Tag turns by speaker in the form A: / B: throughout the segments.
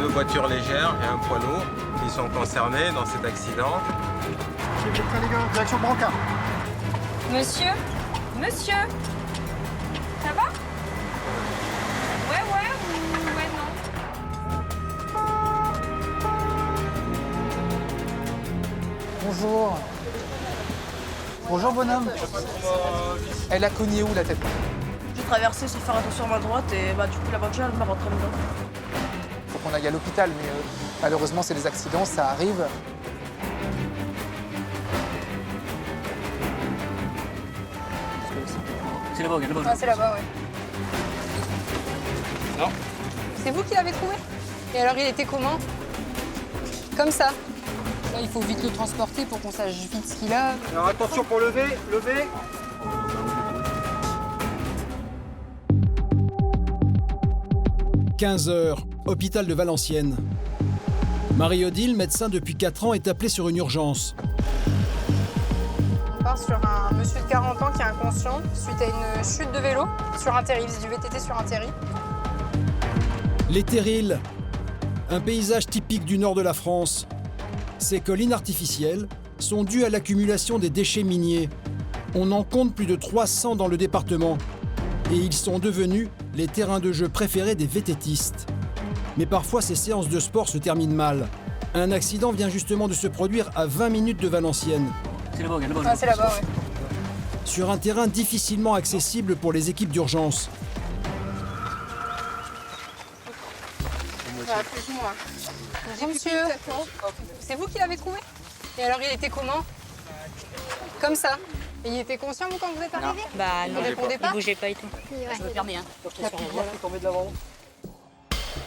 A: voitures légères et un poids lourd qui sont concernés dans cet accident.
B: Les gars, direction Brancard.
C: Monsieur? Monsieur? Ça va? Ouais, ou ouais, non?
B: Bonjour. Bonjour bonhomme. Elle a cogné où la tête?
D: J'ai traversé sans faire attention à ma droite et du coup la voiture elle m'a rentré dedans.
B: Faut qu'on aille à l'hôpital, mais malheureusement c'est des accidents, ça arrive.
E: C'est là-bas, regarde là-bas.
C: Ah, c'est là-bas, ouais.
A: Non.
C: C'est vous qui l'avez trouvé? Et alors, il était comment? Comme ça. Là, il faut vite le transporter pour qu'on sache vite ce qu'il a.
B: Alors attention pour lever.
F: 15h, hôpital de Valenciennes. Marie-Odile, médecin depuis 4 ans, est appelée sur une urgence.
C: On part sur un monsieur de 40 ans qui est inconscient suite à une chute de vélo sur un terri. Il faisait du VTT sur un terri.
F: Les terrils, un paysage typique du nord de la France. Ces collines artificielles sont dues à l'accumulation des déchets miniers. On en compte plus de 300 dans le département. Et ils sont devenus les terrains de jeu préférés des VTTistes. Mais parfois, ces séances de sport se terminent mal. Un accident vient justement de se produire à 20 minutes de Valenciennes.
E: C'est là-bas, regarde là-bas.
C: Ah, c'est là-bas, ouais.
F: Sur un terrain difficilement accessible pour les équipes d'urgence.
C: Voilà, plus ou moins. Bonjour, monsieur. C'est vous qui l'avez trouvé? Et alors, il était comment? Comme ça. Et il était conscient, vous, quand vous êtes arrivé?
D: Bah
C: Vous répondez pas?
D: il bougeait pas et tout.
E: Je me permets, hein.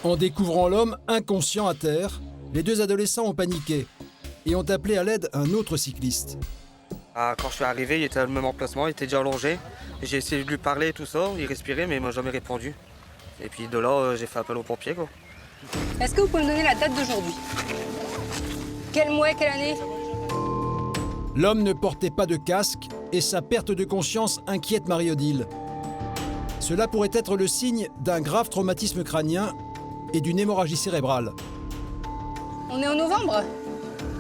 F: En découvrant l'homme inconscient à terre, les deux adolescents ont paniqué et ont appelé à l'aide un autre cycliste.
G: Quand je suis arrivé, il était au même emplacement, il était déjà allongé. J'ai essayé de lui parler et tout ça, il respirait mais il m'a jamais répondu. Et puis de là, j'ai fait appel aux pompiers, quoi.
C: Est-ce que vous pouvez me donner la date d'aujourd'hui? Quel mois et quelle année?
F: L'homme ne portait pas de casque et sa perte de conscience inquiète Marie-Odile. Cela pourrait être le signe d'un grave traumatisme crânien et d'une hémorragie cérébrale.
C: On est en novembre?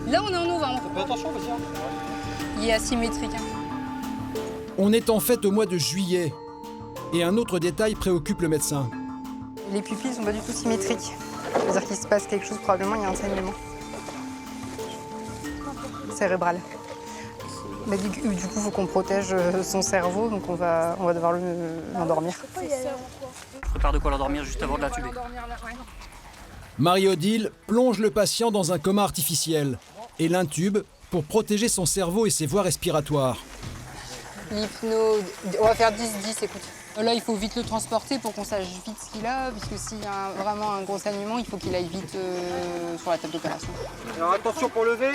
C: Là, on est en novembre.
B: Fais attention, vas-y.
C: Il est asymétrique. Hein.
F: On est en fait au mois de juillet et un autre détail préoccupe le médecin.
C: Les pupilles ne sont pas du tout symétriques. Ça veut dire qu'il se passe quelque chose, probablement il y a un saignement cérébral. Mais du coup, il faut qu'on protège son cerveau, donc on va devoir l'endormir.
E: Je prépare de quoi l'endormir juste avant de l'intuber.
F: Marie-Odile plonge le patient dans un coma artificiel et l'intube pour protéger son cerveau et ses voies respiratoires.
C: L'hypno, on va faire 10-10, écoute. Là, il faut vite le transporter pour qu'on sache vite ce qu'il a, puisque s'il y a vraiment un gros saignement, il faut qu'il aille vite sur la table d'opération.
B: Alors attention pour lever.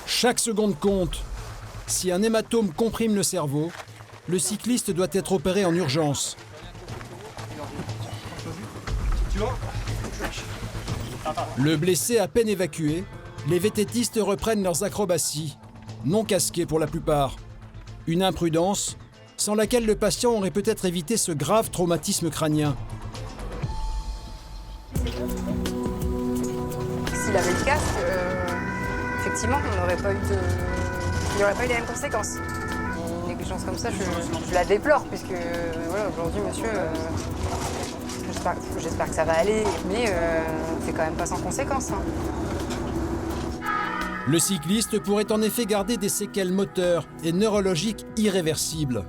F: Chaque seconde compte. Si un hématome comprime le cerveau, le cycliste doit être opéré en urgence. Le blessé à peine évacué, les VTTistes reprennent leurs acrobaties, non casqués pour la plupart. Une imprudence sans laquelle le patient aurait peut-être évité ce grave traumatisme crânien.
C: S'il avait le casque, effectivement, il n'y aurait pas eu les mêmes conséquences. Une négligence comme ça, je la déplore, puisque voilà, aujourd'hui, monsieur, j'espère que ça va aller, mais c'est quand même pas sans conséquences. Hein.
F: Le cycliste pourrait en effet garder des séquelles moteurs et neurologiques irréversibles.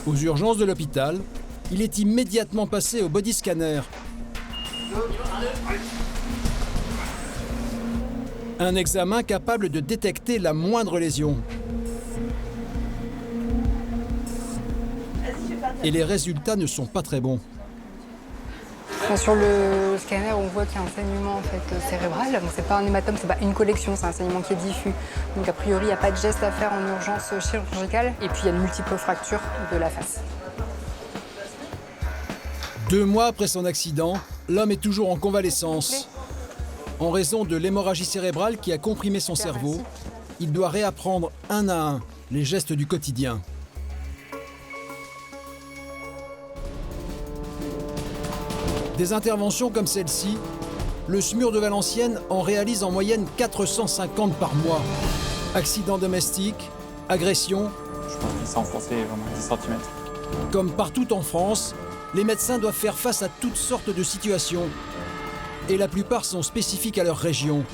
F: Aux urgences de l'hôpital, il est immédiatement passé au body scanner. Un examen capable de détecter la moindre lésion. Et les résultats ne sont pas très bons.
C: Sur le scanner, on voit qu'il y a un saignement en fait, cérébral. Bon, c'est pas un hématome, c'est pas une collection, c'est un saignement qui est diffus. Donc a priori, il n'y a pas de geste à faire en urgence chirurgicale. Et puis il y a de multiples fractures de la face.
F: 2 mois après son accident, l'homme est toujours en convalescence. En raison de l'hémorragie cérébrale qui a comprimé son cerveau, il doit réapprendre un à un les gestes du quotidien. Des interventions comme celle-ci, le SMUR de Valenciennes en réalise en moyenne 450 par mois. Accidents domestiques, agressions.
H: Je pense qu'il s'est enfoncé vraiment 10 cm.
F: Comme partout en France, les médecins doivent faire face à toutes sortes de situations. Et la plupart sont spécifiques à leur région.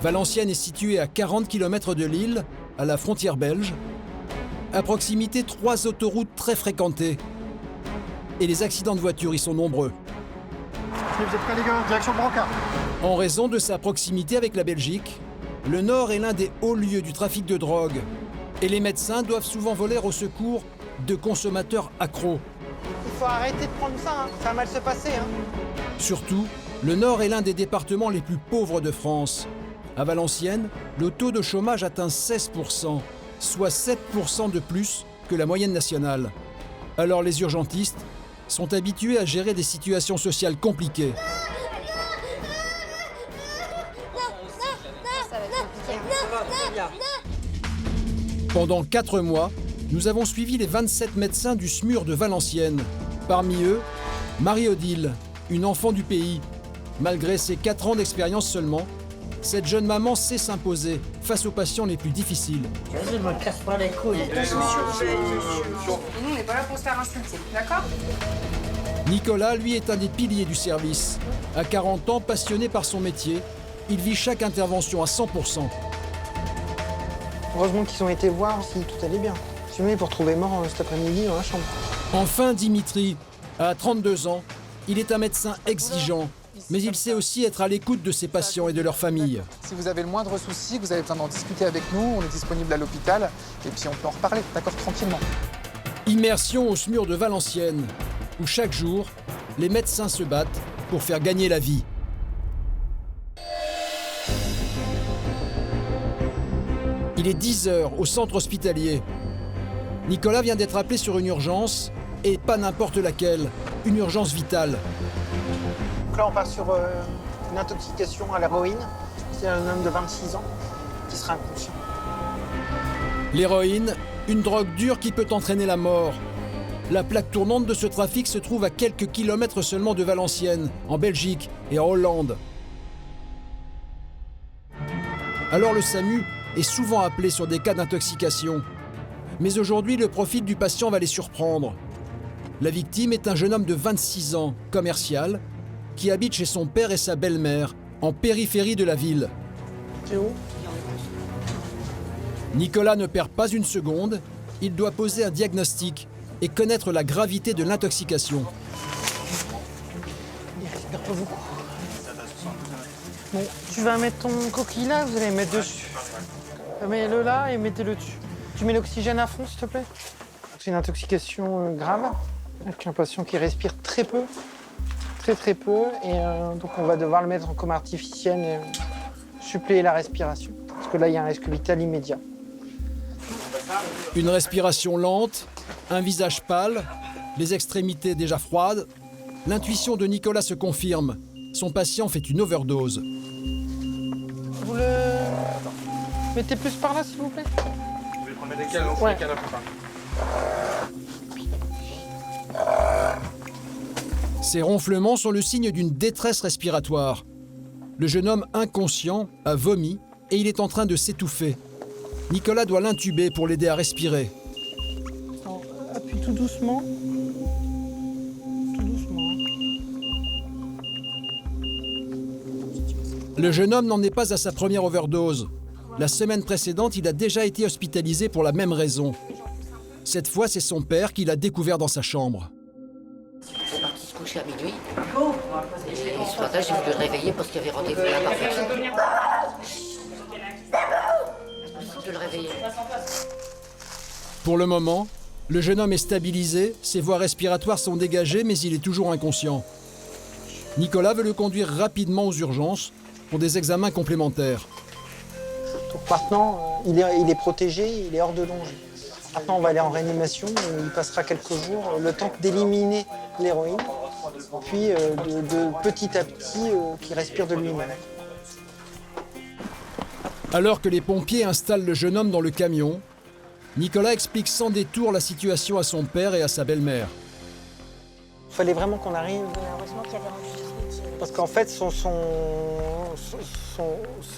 F: Valenciennes est située à 40 km de Lille, à la frontière belge. À proximité, 3 autoroutes très fréquentées. Et les accidents de voiture y sont nombreux.
I: Vous êtes prêts les gars, direction le Brancard.
F: En raison de sa proximité avec la Belgique, le Nord est l'un des hauts lieux du trafic de drogue. Et les médecins doivent souvent voler au secours de consommateurs accros.
B: Il faut arrêter de prendre ça, hein. Ça va mal se passer. Hein.
F: Surtout, le Nord est l'un des départements les plus pauvres de France. À Valenciennes, le taux de chômage atteint 16%, soit 7% de plus que la moyenne nationale. Alors les urgentistes sont habitués à gérer des situations sociales compliquées. Pendant 4 mois, nous avons suivi les 27 médecins du SMUR de Valenciennes. Parmi eux, Marie-Odile, une enfant du pays. Malgré ses 4 ans d'expérience seulement, cette jeune maman sait s'imposer face aux patients les plus difficiles.
J: Vas-y, me casse pas les couilles.
C: Et nous, on n'est pas là pour se faire insulter, d'accord?
F: Nicolas, lui, est un des piliers du service. À 40 ans, passionné par son métier, il vit chaque intervention à 100%.
B: Heureusement qu'ils ont été voir si tout allait bien. Je me mets pour trouver mort cet après-midi dans la chambre.
F: Enfin, Dimitri, à 32 ans, il est un médecin exigeant, mais il sait aussi être à l'écoute de ses patients et de leurs familles.
B: Si vous avez le moindre souci, que vous avez besoin d'en discuter avec nous, on est disponible à l'hôpital et puis on peut en reparler, d'accord, tranquillement.
F: Immersion au SMUR de Valenciennes, où chaque jour, les médecins se battent pour faire gagner la vie. Il est 10 h au centre hospitalier. Nicolas vient d'être appelé sur une urgence, et pas n'importe laquelle, une urgence vitale.
B: Donc là, on part sur une intoxication à l'héroïne. C'est un homme de 26 ans qui sera inconscient.
F: L'héroïne, une drogue dure qui peut entraîner la mort. La plaque tournante de ce trafic se trouve à quelques kilomètres seulement de Valenciennes, en Belgique et en Hollande. Alors le SAMU est souvent appelé sur des cas d'intoxication. Mais aujourd'hui, le profil du patient va les surprendre. La victime est un jeune homme de 26 ans, commercial, qui habite chez son père et sa belle-mère, en périphérie de la ville.
B: C'est où?
F: Nicolas ne perd pas une seconde, il doit poser un diagnostic et connaître la gravité de l'intoxication.
B: Il respire pas beaucoup. Bon, tu vas mettre ton coquille là, vous allez le mettre dessus. Mets-le là et mettez-le dessus. Tu mets l'oxygène à fond, s'il te plaît. C'est une intoxication grave, avec un patient qui respire très peu, très peu, et donc on va devoir le mettre en coma artificiel et suppléer la respiration, parce que là, il y a un risque vital immédiat.
F: Une respiration lente, un visage pâle, les extrémités déjà froides. L'intuition de Nicolas se confirme. Son patient fait une overdose.
B: Vous le mettez plus par là, s'il vous plaît.
A: Vous voulez prendre lesquels?
B: Ouais.
F: Ces ronflements sont le signe d'une détresse respiratoire. Le jeune homme inconscient a vomi et il est en train de s'étouffer. Nicolas doit l'intuber pour l'aider à respirer.
B: Alors, appuie tout doucement. Tout doucement.
F: Le jeune homme n'en est pas à sa première overdose. La semaine précédente, il a déjà été hospitalisé pour la même raison. Cette fois, c'est son père qui l'a découvert dans sa chambre.
J: Il est parti se coucher à minuit. Et ce matin, j'ai voulu le réveiller parce qu'il y avait rendez-vous à la parfaite. Je le réveiller.
F: Pour le moment, le jeune homme est stabilisé, ses voies respiratoires sont dégagées, mais il est toujours inconscient. Nicolas veut le conduire rapidement aux urgences pour des examens complémentaires.
B: Donc maintenant, il est protégé, il est hors de danger. Maintenant, on va aller en réanimation, il passera quelques jours, le temps d'éliminer l'héroïne, puis de petit à petit, qu'il respire de lui-même.
F: Alors que les pompiers installent le jeune homme dans le camion, Nicolas explique sans détour la situation à son père et à sa belle-mère.
B: Il fallait vraiment qu'on arrive.
K: Heureusement qu'il y avait enregistré.
B: Parce qu'en fait,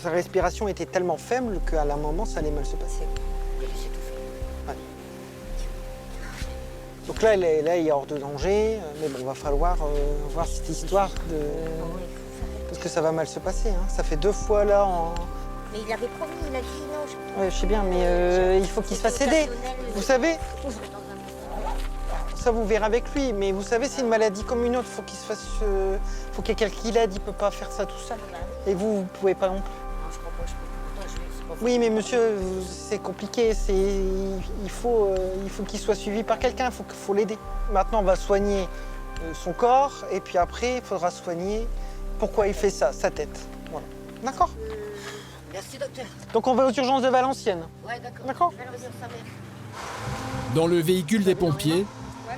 B: sa respiration était tellement faible qu'à un moment, ça allait mal se passer. Ouais. Donc là, il est hors de danger. Mais bon, va falloir voir cette histoire de... Parce que ça va mal se passer. Hein. Ça fait 2 fois là en...
K: Mais il avait promis, il a dit non.
B: Ouais, je sais bien, mais il faut qu'il se fasse aider. Vous savez, ça vous verrez avec lui, mais vous savez, c'est une maladie comme une autre. Faut qu'il se fasse, faut qu'il y ait quelqu'un qui l'aide. Il peut pas faire ça tout seul. Et vous pouvez pas non plus. Oui, mais monsieur, c'est compliqué. Il faut qu'il soit suivi par quelqu'un. Il faut l'aider. Maintenant, on va soigner son corps, et puis après, il faudra soigner pourquoi il fait ça, sa tête. Voilà. D'accord?
J: Merci, docteur.
B: Donc on va aux urgences de Valenciennes.
J: Ouais, d'accord.
B: D'accord.
J: Je vais leur dire sa mère.
F: Dans le véhicule des pompiers,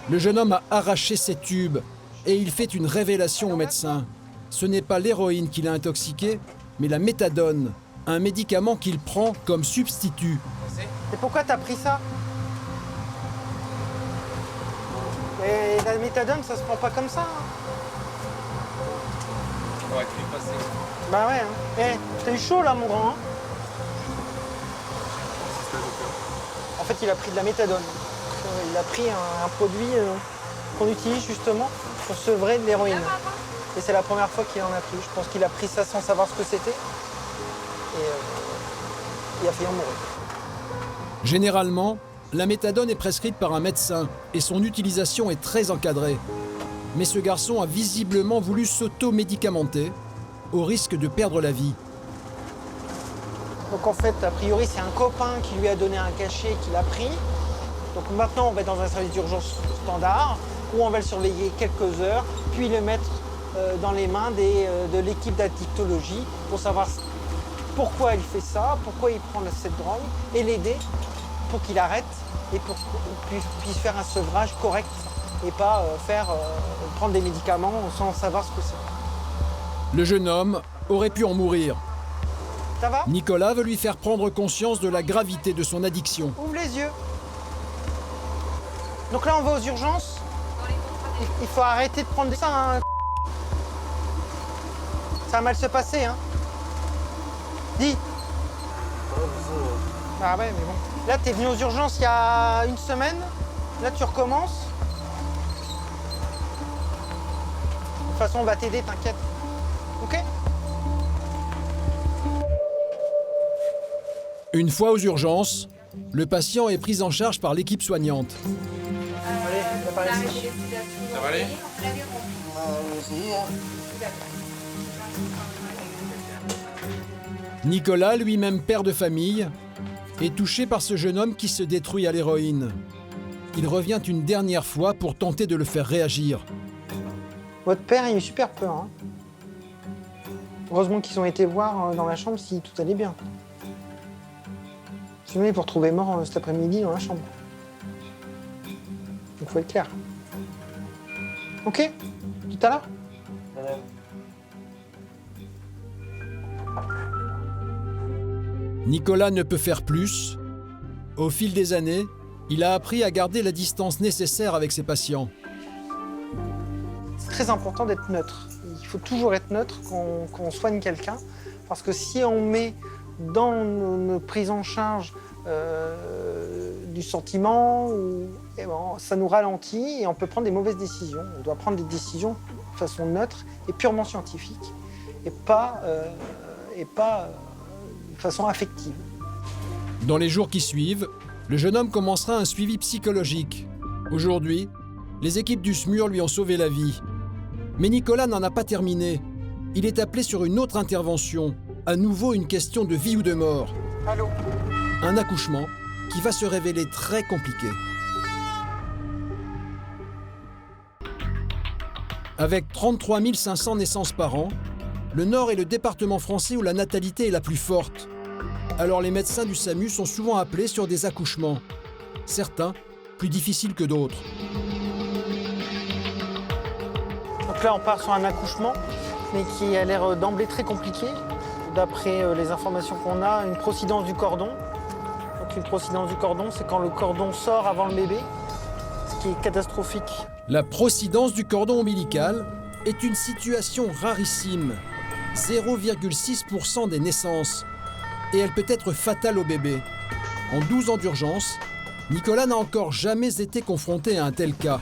F: le jeune homme a arraché ses tubes et il fait une révélation au médecin. Ce n'est pas l'héroïne qui l'a intoxiqué, mais la méthadone, un médicament qu'il prend comme substitut.
B: Et pourquoi t'as pris ça? Et la méthadone, ça se prend pas comme ça. Hein.
A: On va plus passer.
B: Bah ouais. Hein. T'as eu chaud là, mon grand. Hein. En fait, il a pris de la méthadone. Il a pris un produit qu'on utilise justement pour sevrer de l'héroïne. Et c'est la première fois qu'il en a pris. Je pense qu'il a pris ça sans savoir ce que c'était. Et il a failli en mourir.
F: Généralement, la méthadone est prescrite par un médecin et son utilisation est très encadrée. Mais ce garçon a visiblement voulu s'auto-médicamenter au risque de perdre la vie.
B: Donc en fait, a priori, c'est un copain qui lui a donné un cachet qu'il a pris. Donc maintenant, on va dans un service d'urgence standard où on va le surveiller quelques heures, puis le mettre dans les mains de l'équipe d'addictologie pour savoir pourquoi il fait ça, pourquoi il prend cette drogue, et l'aider pour qu'il arrête et pour qu'il puisse faire un sevrage correct et pas prendre des médicaments sans savoir ce que c'est.
F: Le jeune homme aurait pu en mourir.
B: Ça va?
F: Nicolas veut lui faire prendre conscience de la gravité de son addiction.
B: Ouvre les yeux. Donc là, on va aux urgences. Il faut arrêter de prendre ça. Hein. Ça va mal se passer. Hein. Dis. Ah ouais, mais bon. Là, t'es venu aux urgences il y a 1 semaine. Là, tu recommences. De toute façon, on va t'aider, t'inquiète. Ok?
F: Une fois aux urgences, le patient est pris en charge par l'équipe soignante.
B: Allez, on va par ici.
A: Ça va aller?
F: Nicolas, lui-même père de famille, est touché par ce jeune homme qui se détruit à l'héroïne. Il revient une dernière fois pour tenter de le faire réagir.
B: Votre père, il a eu super peur. Hein. Heureusement qu'ils ont été voir dans la chambre si tout allait bien. Sinon, il faut retrouver mort cet après-midi dans la chambre. Donc, faut être clair. Ok? Tout à l'heure?
F: Nicolas ne peut faire plus. Au fil des années, il a appris à garder la distance nécessaire avec ses patients.
B: C'est très important d'être neutre. Il faut toujours être neutre quand on soigne quelqu'un, parce que si on met dans nos prises en charge du sentiment, ça nous ralentit et on peut prendre des mauvaises décisions. On doit prendre des décisions de façon neutre et purement scientifique, et pas de façon affective.
F: Dans les jours qui suivent, le jeune homme commencera un suivi psychologique. Aujourd'hui, les équipes du SMUR lui ont sauvé la vie. Mais Nicolas n'en a pas terminé. Il est appelé sur une autre intervention, à nouveau une question de vie ou de mort.
B: Allô ?
F: Un accouchement qui va se révéler très compliqué. Avec 33 500 naissances par an, le Nord est le département français où la natalité est la plus forte. Alors les médecins du SAMU sont souvent appelés sur des accouchements. Certains plus difficiles que d'autres.
B: Donc là, on part sur un accouchement, mais qui a l'air d'emblée très compliqué. D'après les informations qu'on a, une procidence du cordon. Donc qu'une procidence du cordon, c'est quand le cordon sort avant le bébé, ce qui est catastrophique.
F: La procidence du cordon ombilical est une situation rarissime, 0,6% des naissances, et elle peut être fatale au bébé. En 12 ans d'urgence, Nicolas n'a encore jamais été confronté à un tel cas.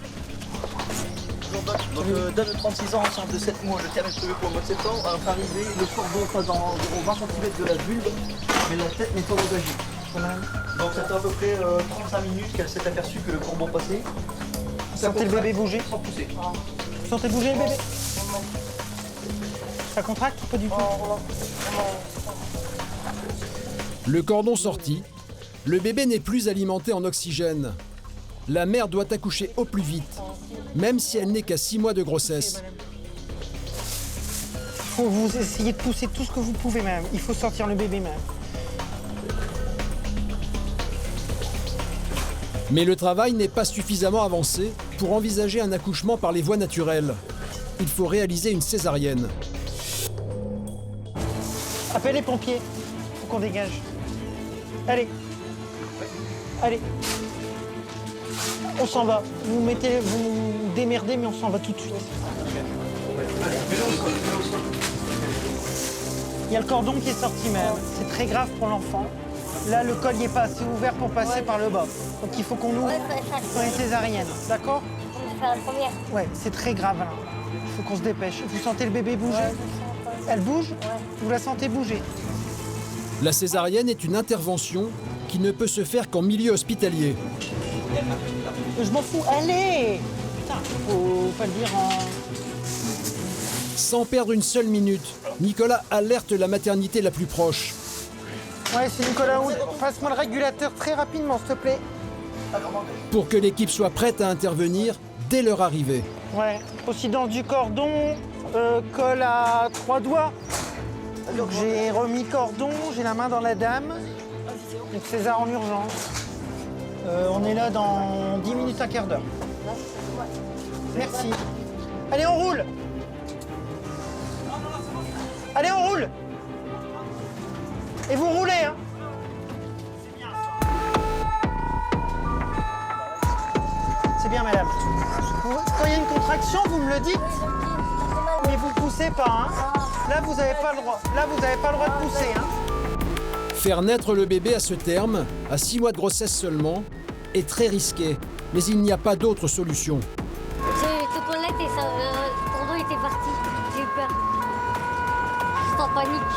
L: Donc, dame de 36 ans, enceinte de 7 mois, le terme est prévu pour le mois de septembre. À notre arrivée, le cordon passe dans environ 20 cm de la vulve, mais la tête n'est pas engagée. Donc ça fait à peu près 35 minutes qu'elle s'est aperçue que le cordon passait.
B: Vous sentez le bébé bouger?
L: Sans pousser.
B: Vous sentez bouger le bébé? Ça contracte? Pas du tout.
F: Le cordon sorti, le bébé n'est plus alimenté en oxygène. La mère doit accoucher au plus vite, même si elle n'est qu'à 6 mois de grossesse.
B: Il faut vous essayer de pousser tout ce que vous pouvez même. Il faut sortir le bébé même.
F: Mais le travail n'est pas suffisamment avancé pour envisager un accouchement par les voies naturelles. Il faut réaliser une césarienne.
B: Appelez les pompiers. Faut qu'on dégage. Allez. Allez. On s'en va. Vous mettez, vous démerdez, mais on s'en va tout de suite. Il y a le cordon qui est sorti même. C'est très grave pour l'enfant. Là, le col n'est pas assez ouvert pour passer par le bas. Donc il faut qu'on ouvre dans les césariennes. D'accord?
K: On va faire la première.
B: Ouais, c'est très grave. Hein. Il faut qu'on se dépêche. Vous sentez le bébé bouger? Elle bouge? Vous la sentez bouger?
F: La césarienne est une intervention qui ne peut se faire qu'en milieu hospitalier.
B: Je m'en fous. Allez! Putain, faut pas le dire en...
F: Sans perdre une seule minute, Nicolas alerte la maternité la plus proche.
B: Ouais, c'est Nicolas Houd. Passe-moi le régulateur très rapidement, s'il te plaît.
F: Pour que l'équipe soit prête à intervenir dès leur arrivée.
B: Ouais, procidence du cordon, col à 3 doigts. Donc j'ai remis cordon, j'ai la main dans la dame. Donc César en urgence. On est là dans 10 minutes, un quart d'heure. Merci. Allez, on roule. Allez, on roule. Et vous roulez, hein. C'est bien, madame. Quand il y a une contraction, vous me le dites. Mais vous poussez pas, hein. Là, vous n'avez pas le droit. Là, vous n'avez pas le droit de pousser, hein.
F: Faire naître le bébé à ce terme, à 6 mois de grossesse seulement, est très risqué. Mais il n'y a pas d'autre solution.
K: J'étais aux toilettes et le cordon était parti. J'ai eu peur. J'étais en panique.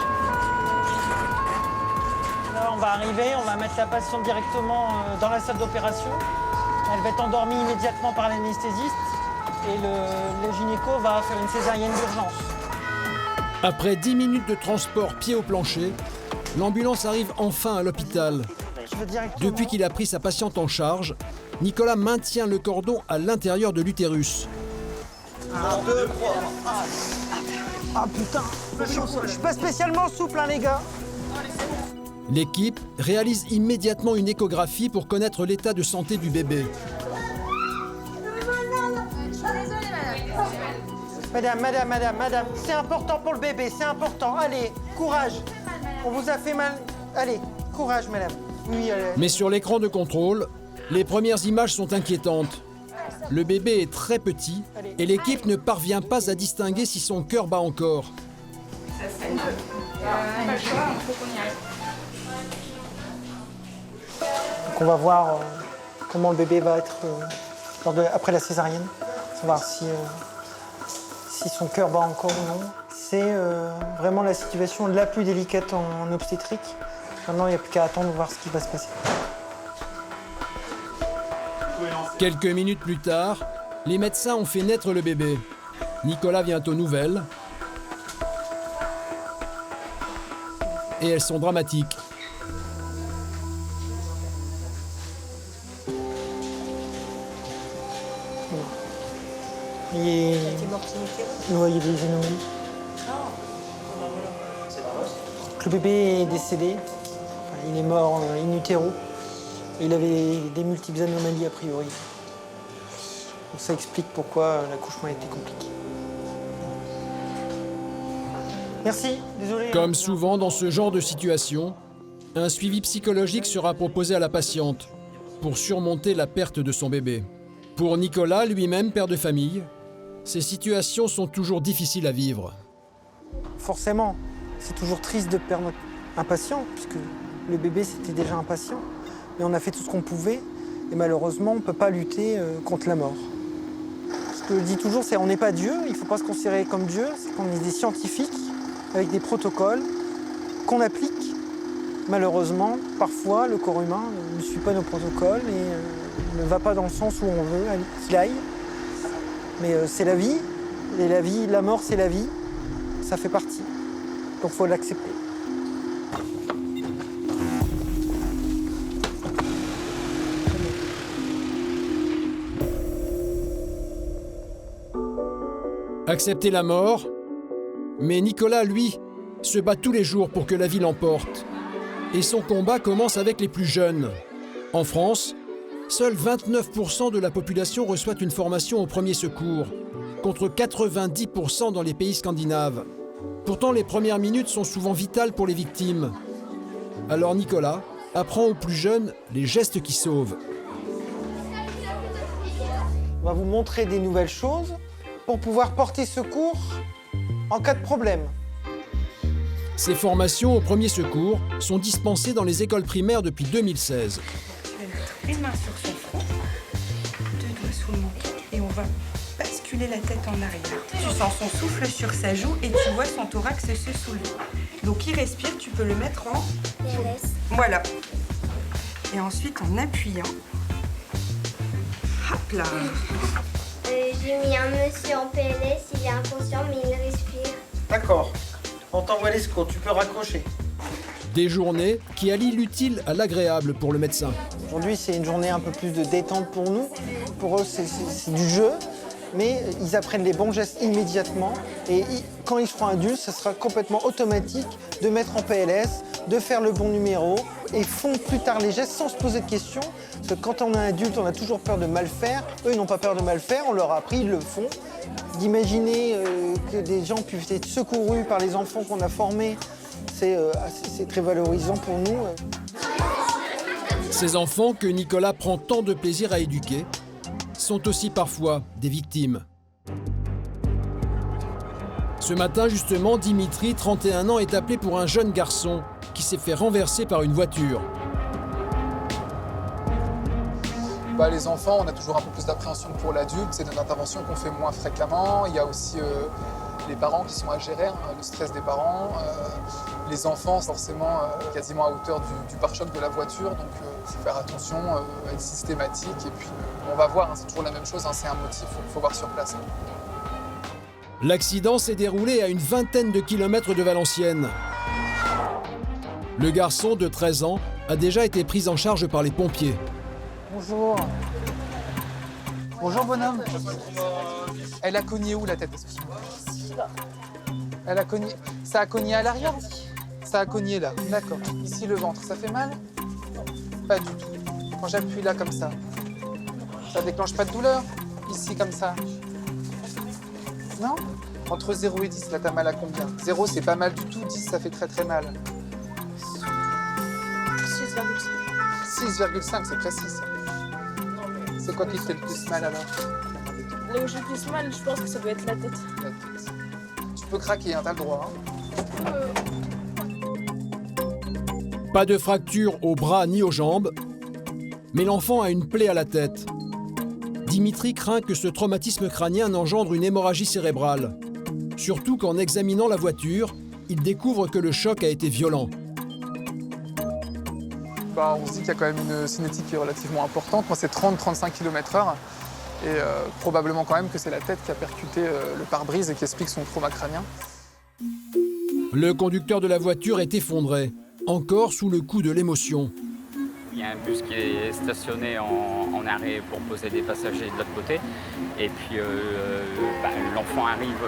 B: Là, on va arriver, on va mettre la patiente directement dans la salle d'opération. Elle va être endormie immédiatement par l'anesthésiste et le gynéco va faire une césarienne d'urgence.
F: Après 10 minutes de transport pied au plancher, l'ambulance arrive enfin à l'hôpital. Depuis qu'il a pris sa patiente en charge, Nicolas maintient le cordon à l'intérieur de l'utérus.
B: 1, 2, 3. Ah putain, je suis pas spécialement souple, hein, les gars.
F: L'équipe réalise immédiatement une échographie pour connaître l'état de santé du bébé.
B: Madame, c'est important pour le bébé, c'est important. Allez, courage. On vous a fait mal. Allez, courage, madame. Oui, allez.
F: Mais sur l'écran de contrôle, les premières images sont inquiétantes. Le bébé est très petit et l'équipe ne parvient pas à distinguer si son cœur bat encore.
B: Donc on va voir comment le bébé va être après la césarienne. On va voir si son cœur bat encore ou non. C'est vraiment la situation la plus délicate en obstétrique. Maintenant, il n'y a plus qu'à attendre de voir ce qui va se passer.
F: Quelques minutes plus tard, les médecins ont fait naître le bébé. Nicolas vient aux nouvelles. Et elles sont dramatiques.
B: Il est noyé des anomalies. Le bébé est décédé. Enfin, il est mort in utero. Il avait des multiples anomalies a priori. Donc ça explique pourquoi l'accouchement a été compliqué. Merci, désolé.
F: Comme souvent dans ce genre de situation, Un suivi psychologique sera proposé à la patiente pour surmonter la perte de son bébé. Pour Nicolas, lui-même père de famille, ces situations sont toujours difficiles à vivre.
B: Forcément, c'est toujours triste de perdre un patient, puisque le bébé c'était déjà un patient. Mais on a fait tout ce qu'on pouvait, et malheureusement on ne peut pas lutter contre la mort. Ce que je dis toujours, c'est qu'on n'est pas Dieu, il ne faut pas se considérer comme Dieu, c'est qu'on est des scientifiques avec des protocoles qu'on applique. Malheureusement, parfois, le corps humain ne suit pas nos protocoles et ne va pas dans le sens où on veut qu'il aille. Mais c'est la vie, et la mort, c'est la vie, ça fait partie. Donc il faut l'accepter.
F: Accepter la mort, mais Nicolas, lui, se bat tous les jours pour que la vie l'emporte. Et son combat commence avec les plus jeunes. En France, seuls 29% de la population reçoit une formation aux premiers secours, contre 90% dans les pays scandinaves. Pourtant, les premières minutes sont souvent vitales pour les victimes. Alors Nicolas apprend aux plus jeunes les gestes qui sauvent.
B: On va vous montrer des nouvelles choses pour pouvoir porter secours en cas de problème.
F: Ces formations aux premiers secours sont dispensées dans les écoles primaires depuis 2016.
M: Je vais mettre une main sur son front, 2 doigts sous le menton et on va basculer la tête en arrière. Tu sens son souffle sur sa joue et tu vois son thorax se soulever. Donc il respire, tu peux le mettre en
K: PLS.
M: Voilà. Et ensuite en appuyant. Hop là.
K: J'ai mis un monsieur en PLS, il est inconscient mais il respire.
B: D'accord. On t'envoie les secours, tu peux raccrocher.
F: Des journées qui allient l'utile à l'agréable pour le médecin.
B: Aujourd'hui, c'est une journée un peu plus de détente pour nous. Pour eux, c'est du jeu, mais ils apprennent les bons gestes immédiatement. Et quand ils seront adultes, ce sera complètement automatique de mettre en PLS, de faire le bon numéro et font plus tard les gestes sans se poser de questions. Parce que quand on est adulte, on a toujours peur de mal faire. Eux, ils n'ont pas peur de mal faire, on leur a appris, ils le font. D'imaginer que des gens puissent être secourus par les enfants qu'on a formés, c'est très valorisant pour nous.
F: Ces enfants que Nicolas prend tant de plaisir à éduquer sont aussi parfois des victimes. Ce matin, justement, Dimitri, 31 ans, est appelé pour un jeune garçon qui s'est fait renverser par une voiture.
N: Les enfants, on a toujours un peu plus d'appréhension que pour l'adulte. C'est une intervention qu'on fait moins fréquemment. Il y a aussi les parents qui sont à gérer, le stress des parents. Les enfants, forcément, quasiment à hauteur du pare-choc de la voiture. Donc, il faut faire attention, être systématique. Et puis, on va voir, c'est toujours la même chose, c'est un motif, il faut voir sur place.
F: L'accident s'est déroulé à une vingtaine de kilomètres de Valenciennes. Le garçon de 13 ans a déjà été pris en charge par les pompiers.
B: Bonjour.
N: Bonjour bonhomme. Elle a cogné où la tête? Elle a cogné. Ça a cogné à l'arrière? Ça a cogné là. D'accord. Ici le ventre, ça fait mal? Pas du tout. Quand j'appuie là comme ça déclenche pas de douleur? Ici comme ça? Non? Entre 0 et 10, là t'as mal à combien? 0 c'est pas mal du tout, 10 ça fait très très mal. 6,5 c'est précis ça. C'est quoi qui te fait le plus mal alors?
D: Là où j'ai le plus mal, je pense que ça doit être la tête.
N: Tu peux craquer, t'as le droit.
F: Pas de fracture au bras ni aux jambes, mais l'enfant a une plaie à la tête. Dimitri craint que ce traumatisme crânien engendre une hémorragie cérébrale. Surtout qu'en examinant la voiture, il découvre que le choc a été violent.
N: On se dit qu'il y a quand même une cinétique qui est relativement importante. Moi, c'est 30-35 km/h. Et probablement quand même que c'est la tête qui a percuté le pare-brise et qui explique son trauma crânien.
F: Le conducteur de la voiture est effondré, encore sous le coup de l'émotion.
O: Il y a un bus qui est stationné en arrêt pour poser des passagers de l'autre côté. Et puis l'enfant arrive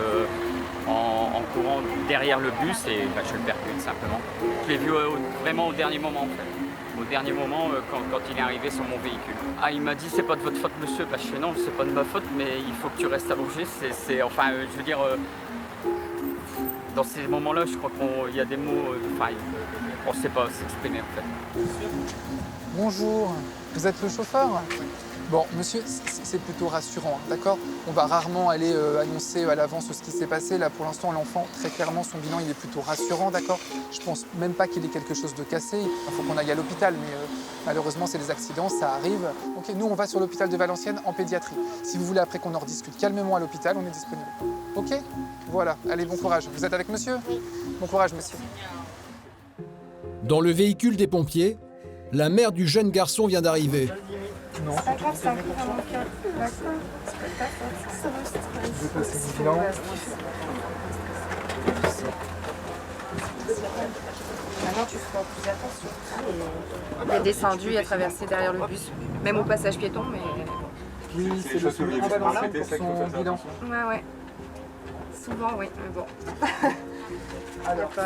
O: en courant derrière le bus et je le percute simplement. Je l'ai vu vraiment au dernier moment en fait. Au dernier moment, quand il est arrivé sur mon véhicule. Ah, il m'a dit, c'est pas de votre faute, monsieur. Je fais non, c'est pas de ma faute, mais il faut que tu restes allongé. Je veux dire, dans ces moments-là, je crois qu'il y a des mots, on ne sait pas s'exprimer en fait.
N: Bonjour, vous êtes le chauffeur? Bon, monsieur, c'est plutôt rassurant, d'accord? On va rarement aller annoncer à l'avance ce qui s'est passé. Là, pour l'instant, l'enfant, très clairement, son bilan, il est plutôt rassurant, d'accord? Je pense même pas qu'il ait quelque chose de cassé. Il faut qu'on aille à l'hôpital, mais malheureusement, c'est des accidents, ça arrive. Ok, nous, on va sur l'hôpital de Valenciennes en pédiatrie. Si vous voulez, après qu'on en rediscute calmement à l'hôpital, on est disponible. Ok? Voilà, allez, bon courage. Vous êtes avec monsieur? Bon courage, monsieur.
F: Dans le véhicule des pompiers, la mère du jeune garçon vient d'arriver.
N: Non.
M: C'est pas grave, ça arrive à mon cœur. D'accord. C'est pas ta faute, ça va, stress.
N: Je vais passer du bilan.
C: Maintenant, tu feras plus attention. Il a descendu, il a traversé derrière le bus, même au passage piéton, mais...
N: Oui, c'est le plus grand ballon pour son bilan.
C: Ouais. Souvent, oui, mais bon.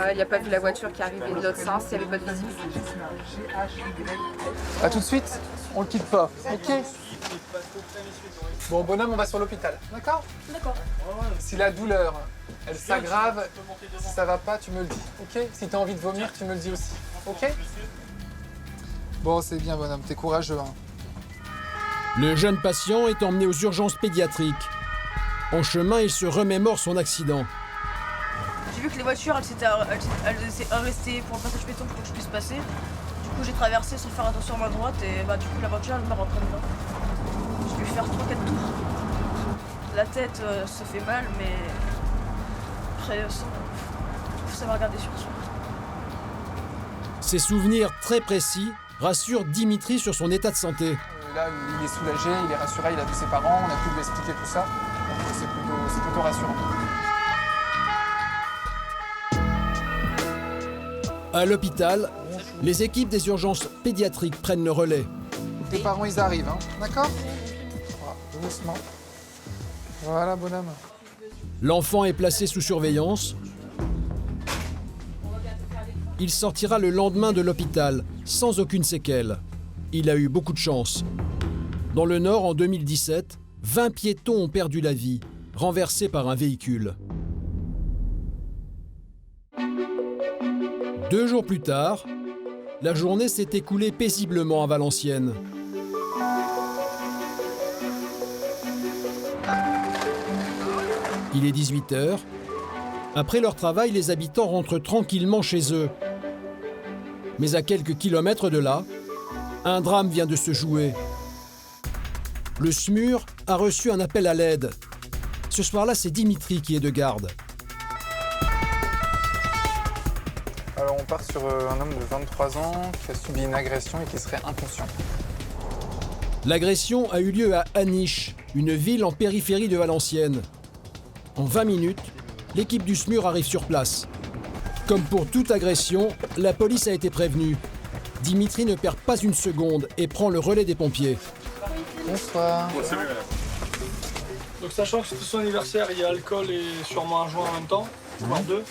C: Il n'y a pas vu la voiture qui arrivait de l'autre sens, il n'y avait pas de visibilité.
N: A tout de suite, on le quitte pas, ok? Bon, bonhomme, on va sur l'hôpital, d'accord?
D: D'accord.
N: Si la douleur, elle s'aggrave, si ça va pas, tu me le dis, ok? Si tu as envie de vomir, tu me le dis aussi, ok? Bon, c'est bien, bonhomme, t'es courageux, hein.
F: Le jeune patient est emmené aux urgences pédiatriques. En chemin, il se remémore son accident.
D: J'ai vu que les voitures, elles s'étaient arrêtées pour le passage piéton pour que je puisse passer. Du coup, j'ai traversé sans faire attention à ma droite et du coup, la voiture, elle me rentre dedans. J'ai dû faire 3-4 tours. La tête se fait mal, mais après, faut savoir regarder sur soi.
F: Ses souvenirs très précis rassurent Dimitri sur son état de santé.
N: Là, il est soulagé, il est rassuré, il a vu ses parents, on a pu lui expliquer tout ça. Donc c'est plutôt rassurant.
F: À l'hôpital, les équipes des urgences pédiatriques prennent le relais.
N: Tes parents, ils arrivent, hein, d'accord? Doucement. Voilà, bonhomme.
F: L'enfant est placé sous surveillance. Il sortira le lendemain de l'hôpital, sans aucune séquelle. Il a eu beaucoup de chance. Dans le Nord, en 2017, 20 piétons ont perdu la vie, renversés par un véhicule. 2 jours plus tard, la journée s'est écoulée paisiblement à Valenciennes. Il est 18h. Après leur travail, les habitants rentrent tranquillement chez eux. Mais à quelques kilomètres de là, un drame vient de se jouer. Le SMUR a reçu un appel à l'aide. Ce soir-là, c'est Dimitri qui est de garde.
N: Alors on part sur un homme de 23 ans qui a subi une agression et qui serait inconscient.
F: L'agression a eu lieu à Aniche, une ville en périphérie de Valenciennes. En 20 minutes, l'équipe du SMUR arrive sur place. Comme pour toute agression, la police a été prévenue. Dimitri ne perd pas une seconde et prend le relais des pompiers.
N: Bonsoir.
P: Donc sachant que c'était son anniversaire, il y a alcool et sûrement un joint en même temps, voire 2.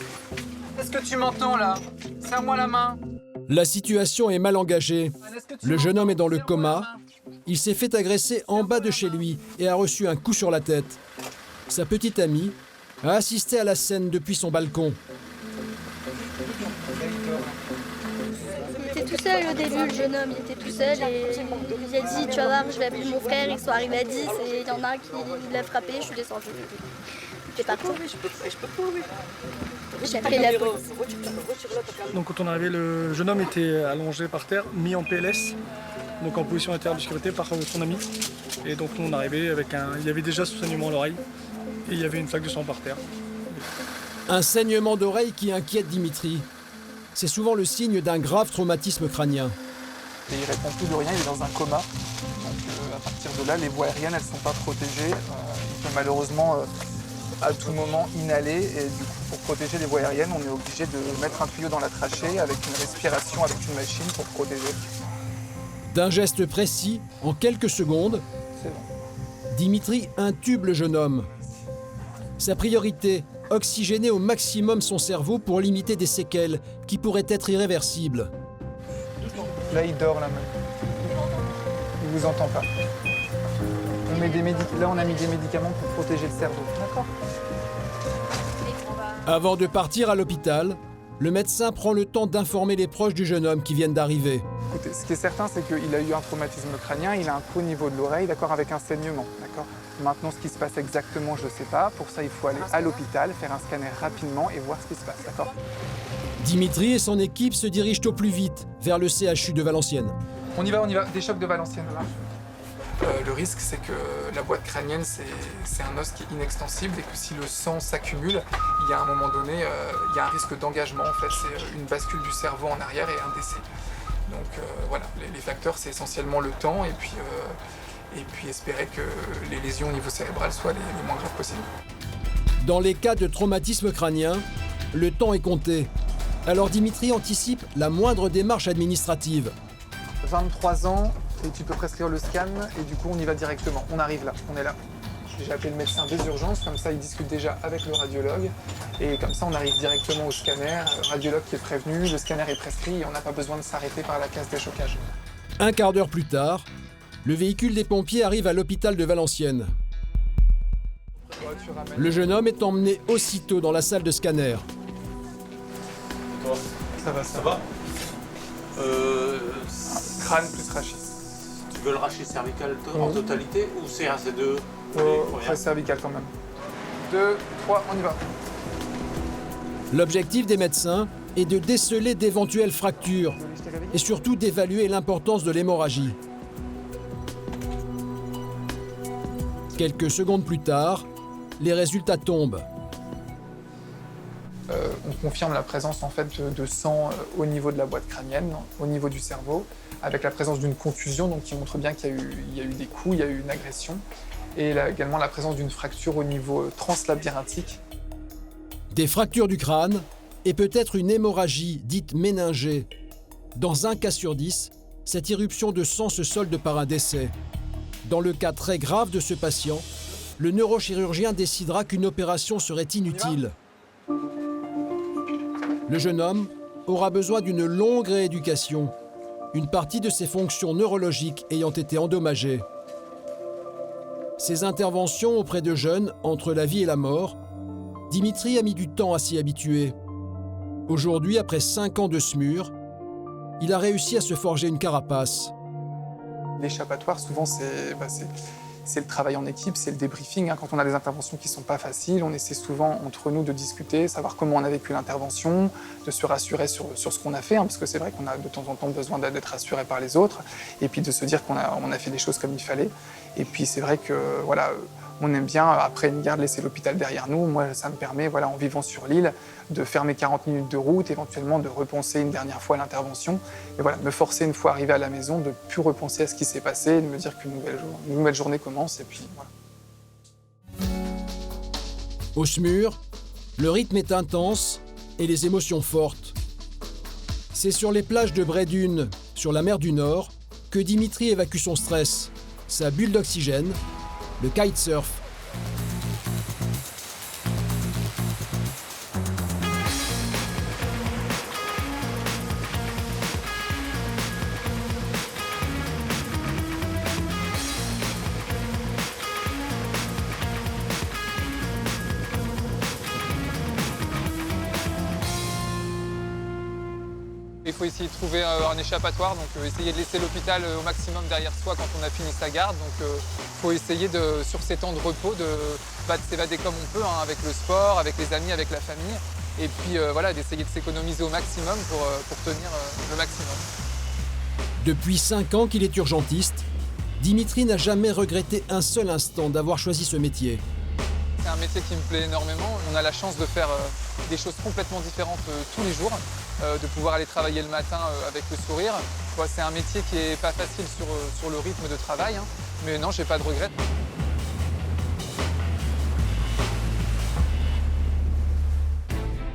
N: Est-ce que tu m'entends là? Serre-moi la main.
F: La situation est mal engagée. Le jeune homme est dans le coma. Il s'est fait agresser en bas de chez lui et a reçu un coup sur la tête. Sa petite amie a assisté à la scène depuis son balcon.
K: Il était tout seul au début, le jeune homme, il était tout seul et il a dit tu vas voir, je vais appeler mon frère, ils sont arrivés à 10 et il y en a un qui l'a frappé, je suis descendue. J'ai pas peur. J'ai appelé la police.
P: Donc quand on est arrivé, le jeune homme était allongé par terre, mis en PLS, donc en position latérale de sécurité par son ami. Et donc nous on est arrivé avec il y avait déjà ce saignement à l'oreille et il y avait une flaque de sang par terre.
F: Un saignement d'oreille qui inquiète Dimitri. C'est souvent le signe d'un grave traumatisme crânien.
N: Et il répond plus de rien, il est dans un coma. Donc à partir de là, les voies aériennes, elles ne sont pas protégées. Il peut malheureusement à tout moment inhaler. Et du coup, pour protéger les voies aériennes, on est obligé de mettre un tuyau dans la trachée avec une respiration, avec une machine pour protéger.
F: D'un geste précis, en quelques secondes, Dimitri intube le jeune homme. Sa priorité, oxygéner au maximum son cerveau pour limiter des séquelles qui pourraient être irréversibles.
N: Là, il dort, là, même. Il vous entend pas. Là, on a mis des médicaments pour protéger le cerveau. D'accord.
F: Avant de partir à l'hôpital, le médecin prend le temps d'informer les proches du jeune homme qui viennent d'arriver.
N: Écoutez, ce qui est certain, c'est qu'il a eu un traumatisme crânien, il a un trou au niveau de l'oreille, d'accord, avec un saignement, d'accord. Maintenant, ce qui se passe exactement, je ne sais pas. Pour ça, il faut aller à l'hôpital, faire un scanner rapidement et voir ce qui se passe, d'accord.
F: Dimitri et son équipe se dirigent au plus vite vers le CHU de Valenciennes.
N: On y va, des chocs de Valenciennes, là. Le risque, c'est que la boîte crânienne, c'est un os qui est inextensible et que si le sang s'accumule, il y a un moment donné, il y a un risque d'engagement. En fait, c'est une bascule du cerveau en arrière et un décès. Donc voilà, les facteurs, c'est essentiellement le temps et puis espérer que les lésions au niveau cérébral soient les moins graves possibles.
F: Dans les cas de traumatisme crânien, le temps est compté. Alors Dimitri anticipe la moindre démarche administrative.
N: 23 ans et tu peux prescrire le scan et du coup on y va directement. On arrive là, on est là. J'ai appelé le médecin des urgences, comme ça il discute déjà avec le radiologue et comme ça on arrive directement au scanner, le radiologue qui est prévenu, le scanner est prescrit et on n'a pas besoin de s'arrêter par la case déchocage.
F: Un quart d'heure plus tard, le véhicule des pompiers arrive à l'hôpital de Valenciennes. Le jeune homme est emmené aussitôt dans la salle de scanner.
N: Ça va. Crâne plus rachis.
Q: Tu veux le rachis cervical en totalité ou CRC2
N: cervical quand même. 2, 3, on y va.
F: L'objectif des médecins est de déceler d'éventuelles fractures et surtout d'évaluer l'importance de l'hémorragie. Quelques secondes plus tard, les résultats tombent.
N: On confirme la présence en fait de sang au niveau de la boîte crânienne, au niveau du cerveau, avec la présence d'une contusion, donc qui montre bien qu'il y a eu des coups, il y a eu une agression, et également la présence d'une fracture au niveau translabyrinthique.
F: Des fractures du crâne et peut-être une hémorragie dite méningée. Dans un cas sur 10, cette irruption de sang se solde par un décès. Dans le cas très grave de ce patient, le neurochirurgien décidera qu'une opération serait inutile. Le jeune homme aura besoin d'une longue rééducation, une partie de ses fonctions neurologiques ayant été endommagée. Ces interventions auprès de jeunes entre la vie et la mort, Dimitri a mis du temps à s'y habituer. Aujourd'hui, après 5 ans de SMUR, il a réussi à se forger une carapace.
N: L'échappatoire, souvent, c'est le travail en équipe, c'est le débriefing. Quand on a des interventions qui ne sont pas faciles, on essaie souvent entre nous de discuter, savoir comment on a vécu l'intervention, de se rassurer sur ce qu'on a fait, parce que c'est vrai qu'on a de temps en temps besoin d'être rassuré par les autres, et puis de se dire qu'on a fait des choses comme il fallait. Et puis c'est vrai que voilà, on aime bien, après une garde, laisser l'hôpital derrière nous. Moi, ça me permet, voilà, en vivant sur l'île, de faire mes 40 minutes de route, éventuellement de repenser une dernière fois à l'intervention. Et voilà, me forcer une fois arrivé à la maison, de ne plus repenser à ce qui s'est passé, de me dire qu'une nouvelle journée commence, et puis voilà.
F: Au SMUR, le rythme est intense et les émotions fortes. C'est sur les plages de Bray-Dunes, sur la mer du Nord, que Dimitri évacue son stress, sa bulle d'oxygène, le kitesurf.
N: Il faut essayer de trouver un échappatoire, donc essayer de laisser l'hôpital au maximum derrière soi quand on a fini sa garde. Donc il faut essayer, sur ces temps de repos, de s'évader comme on peut, avec le sport, avec les amis, avec la famille. Et puis voilà, d'essayer de s'économiser au maximum pour tenir le maximum.
F: Depuis 5 ans qu'il est urgentiste, Dimitri n'a jamais regretté un seul instant d'avoir choisi ce métier.
N: C'est un métier qui me plaît énormément. On a la chance de faire des choses complètement différentes tous les jours, de pouvoir aller travailler le matin avec le sourire. C'est un métier qui n'est pas facile sur le rythme de travail, mais non, j'ai pas de regrets.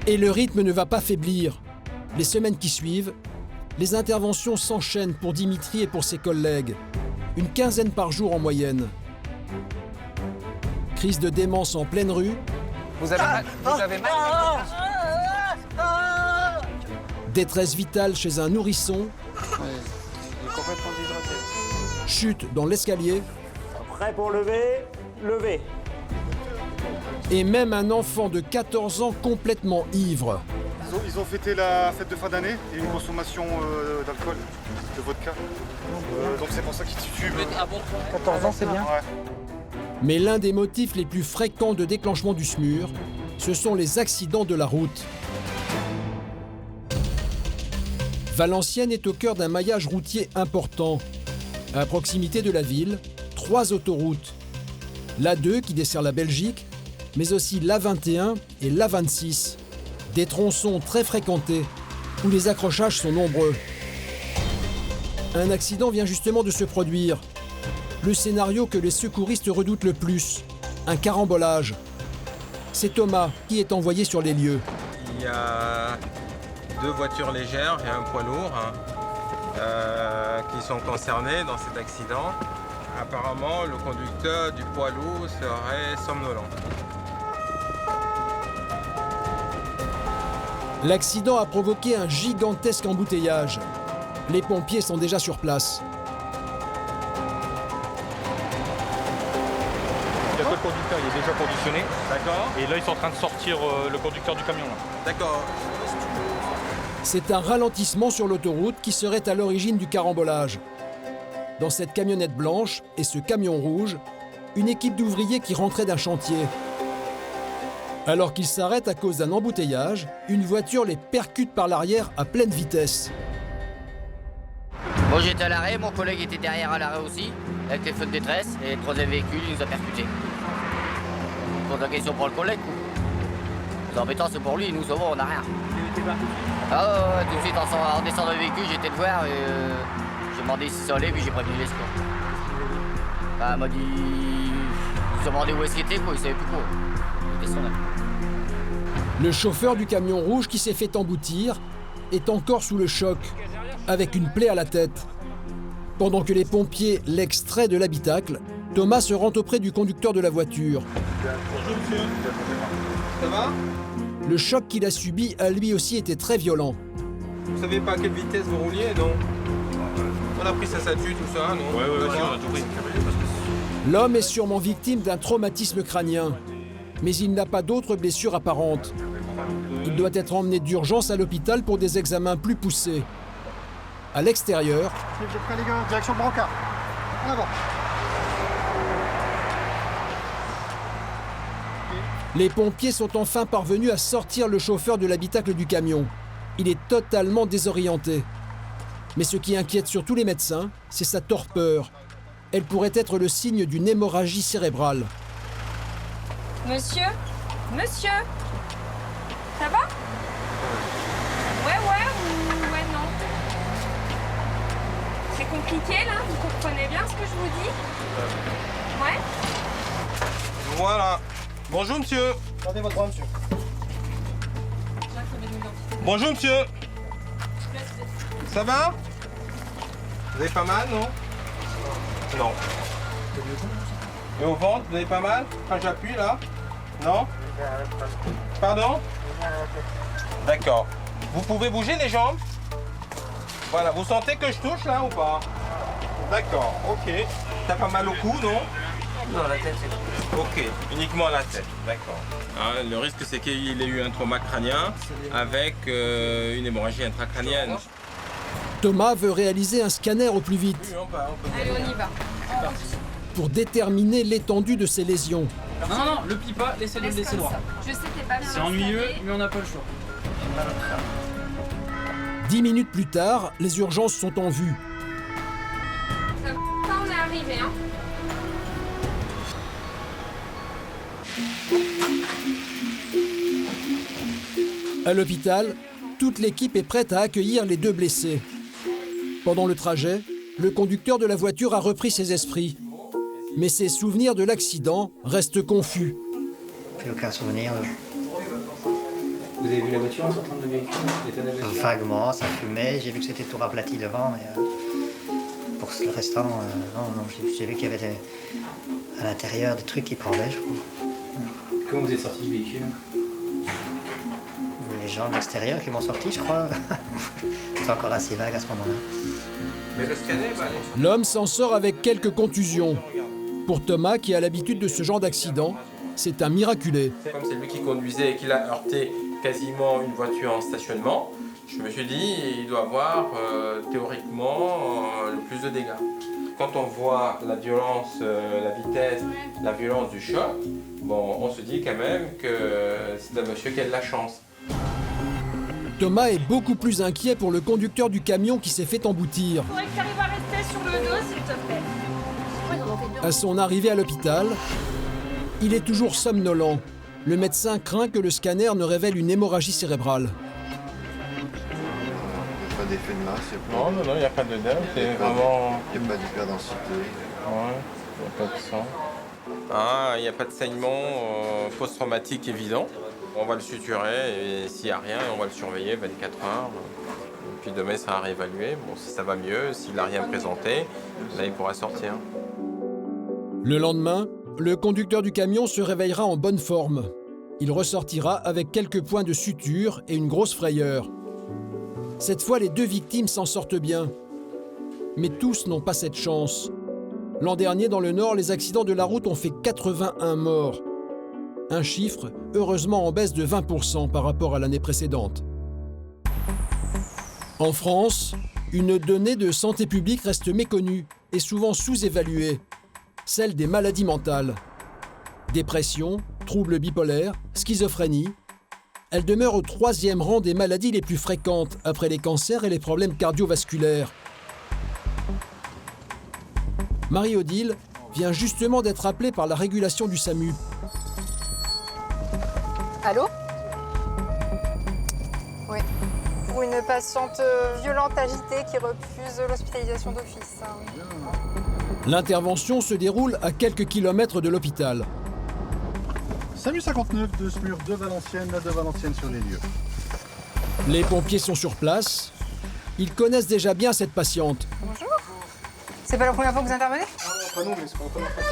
F: Et le rythme ne va pas faiblir. Les semaines qui suivent, les interventions s'enchaînent pour Dimitri et pour ses collègues. Une quinzaine par jour en moyenne. Crise de démence en pleine rue.
N: Vous avez mal.
F: Détresse vitale chez un nourrisson.
Q: Il est complètement déshydraté.
F: Chute dans l'escalier.
Q: Prêt pour lever,
F: Et même un enfant de 14 ans complètement ivre.
I: Ils ont fêté la fête de fin d'année et une consommation d'alcool, de vodka. Donc c'est pour ça qu'ils titubent.
B: 14 ans, c'est bien.
I: Ouais.
F: Mais l'un des motifs les plus fréquents de déclenchement du SMUR, ce sont les accidents de la route. Valenciennes est au cœur d'un maillage routier important. À proximité de la ville, 3 autoroutes. L'A2 qui dessert la Belgique, mais aussi l'A21 et l'A26. Des tronçons très fréquentés, où les accrochages sont nombreux. Un accident vient justement de se produire. Le scénario que les secouristes redoutent le plus, un carambolage. C'est Thomas qui est envoyé sur les lieux.
A: Il y a 2 voitures légères et un poids lourd qui sont concernés dans cet accident. Apparemment, le conducteur du poids lourd serait somnolent.
F: L'accident a provoqué un gigantesque embouteillage. Les pompiers sont déjà sur place.
R: Le conducteur il est déjà conditionné.
A: D'accord.
R: Et là ils sont en train de sortir le conducteur du camion.
A: D'accord.
F: C'est un ralentissement sur l'autoroute qui serait à l'origine du carambolage. Dans cette camionnette blanche et ce camion rouge, une équipe d'ouvriers qui rentrait d'un chantier. Alors qu'ils s'arrêtent à cause d'un embouteillage, une voiture les percute par l'arrière à pleine vitesse.
J: Moi j'étais à l'arrêt, mon collègue était derrière à l'arrêt aussi, avec les feux de détresse, et le troisième véhicule il nous a percutés. Pose la question pour le collègue, quoi. C'est embêtant, c'est pour lui, nous sauvons, on n'a rien. Ah ouais, tout de suite en descendant du véhicule, j'étais le voir et j'ai demandé si ça allait, puis j'ai prévenu les secours. Bah, elle m'a dit. Ils ont demandé où est-ce qu'il était, quoi, ils savaient plus quoi. Il était son âme.
F: Le chauffeur du camion rouge qui s'est fait emboutir est encore sous le choc, avec une plaie à la tête. Pendant que les pompiers l'extraient de l'habitacle, Thomas se rend auprès du conducteur de la voiture.
A: Bonjour monsieur. Ça va?
F: Le choc qu'il a subi a lui aussi été très violent.
A: Vous savez pas à quelle vitesse vous rouliez, non? On a pris sa statue, tout ça, non?
R: Ouais, on a tout pris.
F: L'homme est sûrement victime d'un traumatisme crânien, mais il n'a pas d'autres blessures apparentes. Il doit être emmené d'urgence à l'hôpital pour des examens plus poussés. À l'extérieur,
I: Vous êtes prêts les gars, direction Brancard. En avant.
F: les pompiers sont enfin parvenus à sortir le chauffeur de l'habitacle du camion. Il est totalement désorienté. Mais ce qui inquiète surtout les médecins, c'est sa torpeur. Elle pourrait être le signe d'une hémorragie cérébrale.
S: Monsieur? Monsieur? Ça va? Ouais ou ouais non? C'est compliqué là? Vous comprenez bien ce que je vous dis? Ouais?
A: Voilà. Bonjour monsieur.
I: Attendez votre bras monsieur.
A: Bonjour monsieur. Ça va? Vous avez pas mal, non? Non. Et au ventre, vous avez pas mal? Quand j'appuie là? Non? Pardon? D'accord. Vous pouvez bouger les jambes? Voilà, vous sentez que je touche là ou pas? D'accord, ok. T'as pas mal au cou, non?
J: Non, la tête c'est...
A: Ok, uniquement la tête, d'accord. Hein, le risque c'est qu'il ait eu un trauma crânien avec une hémorragie intracrânienne.
F: Thomas veut réaliser un scanner au plus vite.
S: Allez, on y va.
F: Pour déterminer l'étendue de ses lésions.
E: Non, le plie pas, laissez-le laisser droit.
S: Je sais que t'es pas bien.
E: C'est ennuyeux, mais on n'a pas le choix.
F: 10 minutes plus tard, les urgences sont en vue.
S: Ça, on est arrivé, hein.
F: À l'hôpital, toute l'équipe est prête à accueillir les deux blessés. Pendant le trajet, le conducteur de la voiture a repris ses esprits. Mais ses souvenirs de l'accident restent confus.
T: Plus aucun souvenir.
E: Vous avez vu la voiture en sortant de véhicule?
T: Vaguement, ça fumait. J'ai vu que c'était tout raplati devant. Mais pour le restant, non, j'ai vu qu'il y avait à l'intérieur des trucs qui pendaient, je crois.
E: Comment vous êtes sorti du véhicule?
T: Les gens de l'extérieur qui m'ont sorti, je crois. C'est encore assez vague à ce moment-là.
F: L'homme s'en sort avec quelques contusions. Pour Thomas, qui a l'habitude de ce genre d'accident, c'est un miraculé.
A: Comme c'est lui qui conduisait et qui l'a heurté quasiment une voiture en stationnement, je me suis dit il doit avoir théoriquement le plus de dégâts. Quand on voit la violence, la vitesse, la violence du choc, bon, on se dit quand même que c'est un monsieur qui a de la chance.
F: Thomas est beaucoup plus inquiet pour le conducteur du camion qui s'est fait emboutir.
S: Faudrait que tu arrives à rester sur le dos, s'il te plaît.
F: À son arrivée à l'hôpital, il est toujours somnolent. Le médecin craint que le scanner ne révèle une hémorragie cérébrale.
U: Pas d'effet de masse,
A: Non, il n'y a pas d'œdème, c'est vraiment...
U: Il n'y a pas d'hyperdensité.
A: Ouais, il n'y a pas de sang. Ah, il n'y a pas de saignement post-traumatique évident. On va le suturer et s'il n'y a rien, on va le surveiller 24 heures. Et puis demain, ça sera réévalué. Bon, si ça va mieux, s'il n'a rien présenté, là, il pourra sortir.
F: Le lendemain, le conducteur du camion se réveillera en bonne forme. Il ressortira avec quelques points de suture et une grosse frayeur. Cette fois, les 2 victimes s'en sortent bien. Mais tous n'ont pas cette chance. L'an dernier, dans le Nord, les accidents de la route ont fait 81 morts. Un chiffre, heureusement en baisse de 20% par rapport à l'année précédente. En France, une donnée de santé publique reste méconnue et souvent sous-évaluée, celle des maladies mentales. Dépression, troubles bipolaires, schizophrénie. Elle demeure au 3e rang des maladies les plus fréquentes après les cancers et les problèmes cardiovasculaires. Marie-Odile vient justement d'être appelée par la régulation du SAMU.
C: Allô? Oui. Pour une patiente violente, agitée, qui refuse l'hospitalisation d'office.
F: L'intervention se déroule à quelques kilomètres de l'hôpital.
I: SAMU 59 de SMUR de Valenciennes, la de Valenciennes sur les lieux.
F: Les pompiers sont sur place. Ils connaissent déjà bien cette patiente.
C: Bonjour. C'est pas la première fois que vous intervenez?
I: Pas nous, mais c'est pas la première fois.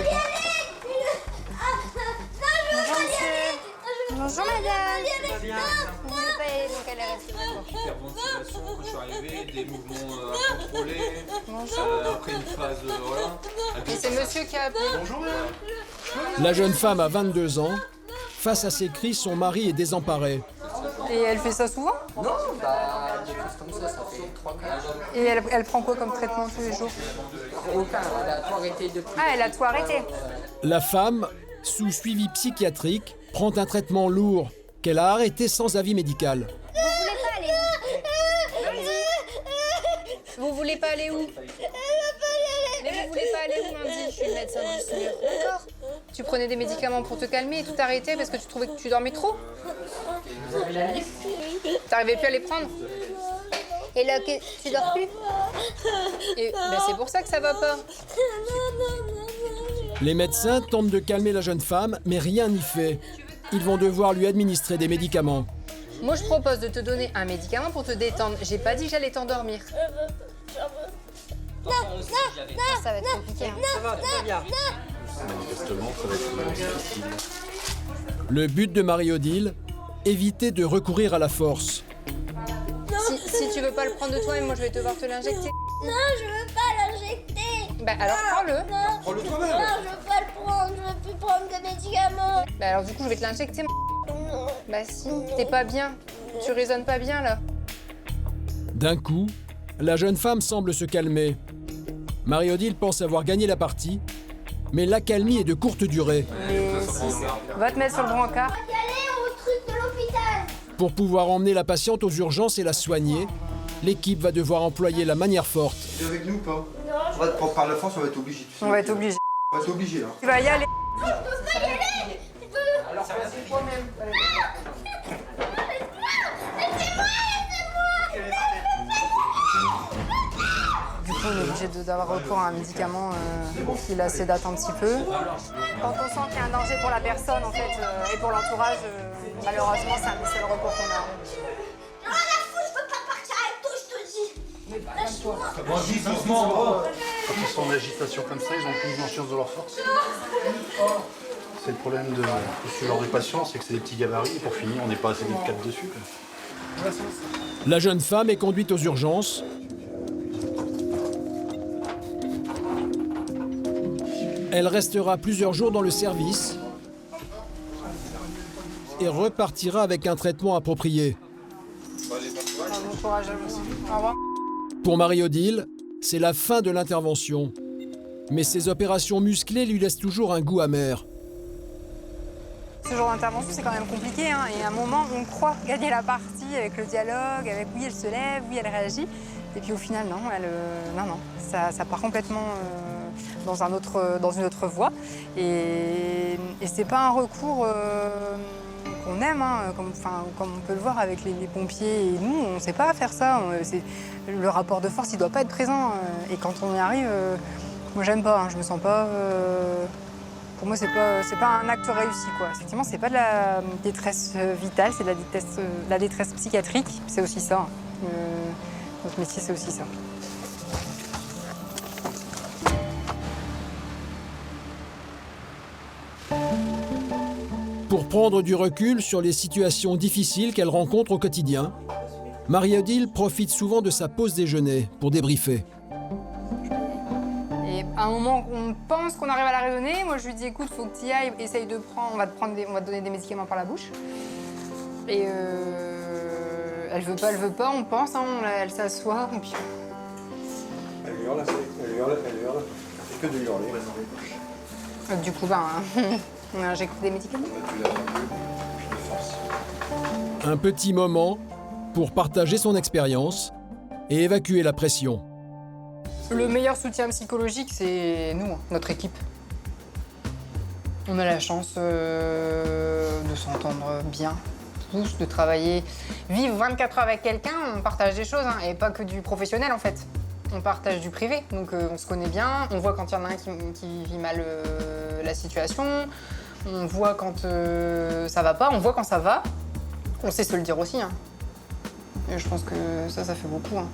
C: Bonjour monsieur. Bonjour madame. Vous voulez pas y aller, donc elle est restée.
Q: Hyperventilation quand je suis arrivé, des mouvements incontrôlés.
C: Bonjour.
Q: Après une phase, voilà.
C: Et c'est monsieur qui a appelé.
I: Bonjour madame.
F: La jeune femme a 22 ans. Face à ses cris, son mari est désemparé.
C: Et elle fait ça souvent?
L: Non, bah, des choses comme ça fait 3-4 jours.
C: Et elle prend quoi comme traitement tous les jours?
L: Aucun, elle a tout arrêté depuis.
C: Ah, elle a tout arrêté.
F: La femme, sous suivi psychiatrique, prend un traitement lourd qu'elle a arrêté sans avis médical.
K: Vous voulez pas aller où?
C: Vous voulez pas aller où? Mais vous voulez pas aller où, Mandy? Je suis le médecin du SMUR. D'accord. Tu prenais des médicaments pour te calmer et tout arrêté parce que tu trouvais que tu dormais trop? T'arrivais plus à les prendre? Et là, tu dors plus? Et ben c'est pour ça que ça va pas.
F: Les médecins tentent de calmer la jeune femme, mais rien n'y fait. Ils vont devoir lui administrer des médicaments.
C: Moi, je propose de te donner un médicament pour te détendre. J'ai pas dit que j'allais t'endormir. Ça va être compliqué. Hein.
L: Ça va, tout va bien.
U: Manifestement, ça va être difficile.
F: Le but de Marie-Odile, éviter de recourir à la force.
C: Si tu veux pas le prendre de toi, moi je vais devoir te l'injecter.
K: Non, je veux pas l'injecter.
C: Bah alors prends-le.
K: Non,
Q: Prends-le toi-même.
K: non, je veux pas le prendre, je veux plus prendre de médicaments.
C: Bah alors du coup je vais te l'injecter. Bah si, t'es pas bien. Tu raisonnes pas bien là.
F: D'un coup, la jeune femme semble se calmer. Marie-Odile pense avoir gagné la partie, mais l'accalmie est de courte durée.
C: Va te mettre sur le brancard.
K: On va y aller au truc de l'hôpital.
F: Pour pouvoir emmener la patiente aux urgences et la soigner, l'équipe va devoir employer la manière forte.
U: Tu es avec nous ou pas? On va te prendre par la force, on va être obligé.
C: On va être obligé.
U: On va être obligé là.
C: Tu vas y aller.
K: Je peux pas y aller.
L: Alors, vas-y toi-même.
C: Du coup, on est obligé d'avoir recours à un médicament qui la sédate un petit peu. Quand on sent qu'il y a un danger pour la personne en fait, et pour l'entourage, malheureusement, c'est un des seuls recours qu'on a.
K: Non, la fou, je peux pas partir avec toi, je te dis. Lâche-moi.
Q: Bon, dis doucement, gros.
I: Quand ils sont en agitation comme ça, ils ont plus conscience de leur force. C'est le problème de ce genre de patient, c'est que c'est des petits gabarits et pour finir, on n'est pas assez de 4 dessus. Quoi.
F: La jeune femme est conduite aux urgences. Elle restera plusieurs jours dans le service et repartira avec un traitement approprié.
C: Bon courage à vous. Au revoir.
F: Pour Marie-Odile, c'est la fin de l'intervention. Mais ces opérations musclées lui laissent toujours un goût amer.
C: Ce genre d'intervention, c'est quand même compliqué. Hein, et à un moment, on croit gagner la partie avec le dialogue, avec oui, elle se lève, oui, elle réagit. Et puis au final, non, ça part complètement dans une autre voie. Et c'est pas un recours qu'on aime, hein, comme on peut le voir avec les pompiers. Et nous, on ne sait pas faire ça. Le rapport de force, il ne doit pas être présent. Et quand on y arrive, moi, j'aime pas. Hein, je me sens pas. Pour moi, c'est pas un acte réussi, quoi. Effectivement, c'est pas de la détresse vitale, c'est de la détresse psychiatrique. C'est aussi ça. Notre métier, c'est aussi ça.
F: Pour prendre du recul sur les situations difficiles qu'elle rencontre au quotidien, Marie-Odile profite souvent de sa pause déjeuner pour débriefer.
C: Et à un moment, on pense qu'on arrive à la raisonner. Moi, je lui dis, écoute, faut que tu y ailles, essaye de prendre, on va te donner des médicaments par la bouche. Et elle veut pas, on pense, hein, elle s'assoit, et puis...
U: Elle hurle, elle fait que de hurler.
C: Du coup, j'écoute des médicaments.
F: Un petit moment pour partager son expérience et évacuer la pression.
C: Le meilleur soutien psychologique, c'est nous, notre équipe. On a la chance de s'entendre bien, tous, de travailler, vivre 24 heures avec quelqu'un, on partage des choses, hein, et pas que du professionnel en fait. On partage du privé, donc on se connaît bien, on voit quand il y en a un qui vit mal la situation, on voit quand ça va pas, on voit quand ça va, on sait se le dire aussi. Hein. Et je pense que ça fait beaucoup. Hein.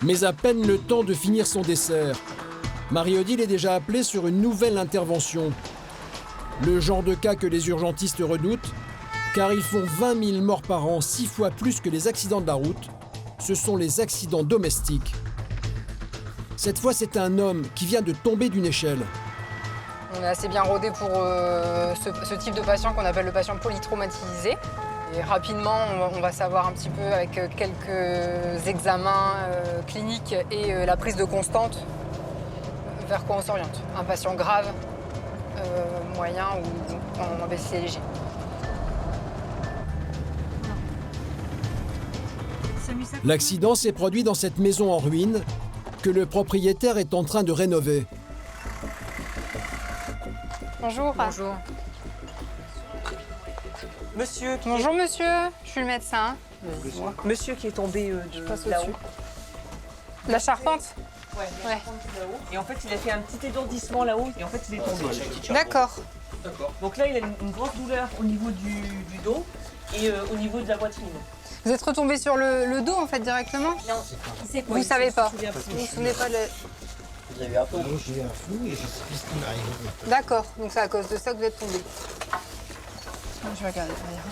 F: Mais à peine le temps de finir son dessert, Marie-Odile est déjà appelée sur une nouvelle intervention. Le genre de cas que les urgentistes redoutent, car ils font 20 000 morts par an, 6 fois plus que les accidents de la route. Ce sont les accidents domestiques. Cette fois, c'est un homme qui vient de tomber d'une échelle.
C: On est assez bien rodé pour ce type de patient qu'on appelle le patient polytraumatisé. Et rapidement, on va savoir un petit peu avec quelques examens cliniques et la prise de constante vers quoi on s'oriente. Un patient grave, moyen ou en AVC léger.
F: L'accident s'est produit dans cette maison en ruine que le propriétaire est en train de rénover.
C: Bonjour. Bonjour.
G: Monsieur.
C: Bonjour monsieur, je suis le médecin.
G: Monsieur qui est tombé de là-haut.
C: La charpente?
G: Ouais. Et en fait, il a fait un petit étourdissement là-haut et en fait, il est tombé.
C: D'accord.
G: Donc là, il a une grosse douleur au niveau du dos et au niveau de la poitrine.
C: Vous êtes retombé sur le dos en fait directement?
G: Non, c'est quoi?
C: Vous savez pas?
G: Vous
C: vous souvenez pas de...
G: Vous avez un peu?
U: J'ai eu un flou et je sais plus ce qui m'arrive.
C: D'accord, donc c'est à cause de ça que vous êtes tombé. Je vais regarder derrière.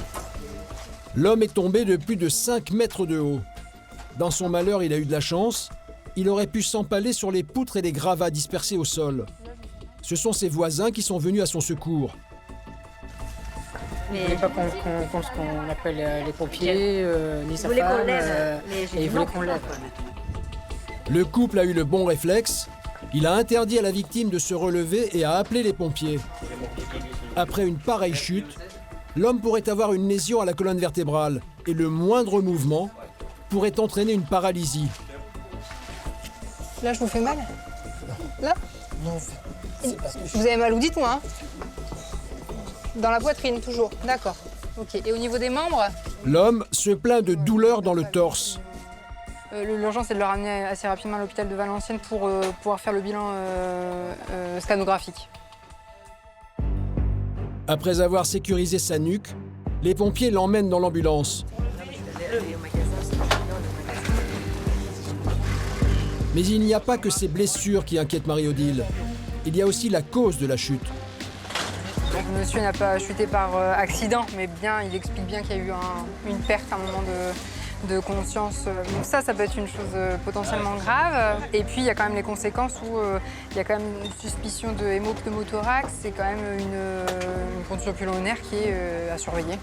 F: L'homme est tombé de plus de 5 mètres de haut. Dans son malheur, il a eu de la chance. Il aurait pu s'empaler sur les poutres et les gravats dispersés au sol. Ce sont ses voisins qui sont venus à son secours.
V: Il ne voulait pas qu'on appelle les pompiers, ni sa femme, et il voulait qu'on l'aide.
F: Le couple a eu le bon réflexe. Il a interdit à la victime de se relever et a appelé les pompiers. Après une pareille chute, l'homme pourrait avoir une lésion à la colonne vertébrale et le moindre mouvement pourrait entraîner une paralysie.
C: Là, je vous fais mal? Là?
U: Non.
C: Vous avez mal où, dites-moi, hein? Dans la poitrine, toujours. D'accord. Ok. Et au niveau des membres?
F: L'homme se plaint de douleurs dans le torse.
C: L'urgence, c'est de le ramener assez rapidement à l'hôpital de Valenciennes pour pouvoir faire le bilan scanographique.
F: Après avoir sécurisé sa nuque, les pompiers l'emmènent dans l'ambulance. Mais il n'y a pas que ces blessures qui inquiètent Marie-Odile. Il y a aussi la cause de la chute.
C: Donc, monsieur n'a pas chuté par accident, mais bien, il explique bien qu'il y a eu une perte à un moment de conscience. Donc ça peut être une chose potentiellement grave. Et puis il y a quand même les conséquences où il y a quand même une suspicion de hémopneumothorax. C'est quand même une contusion pulmonaire qui est à surveiller,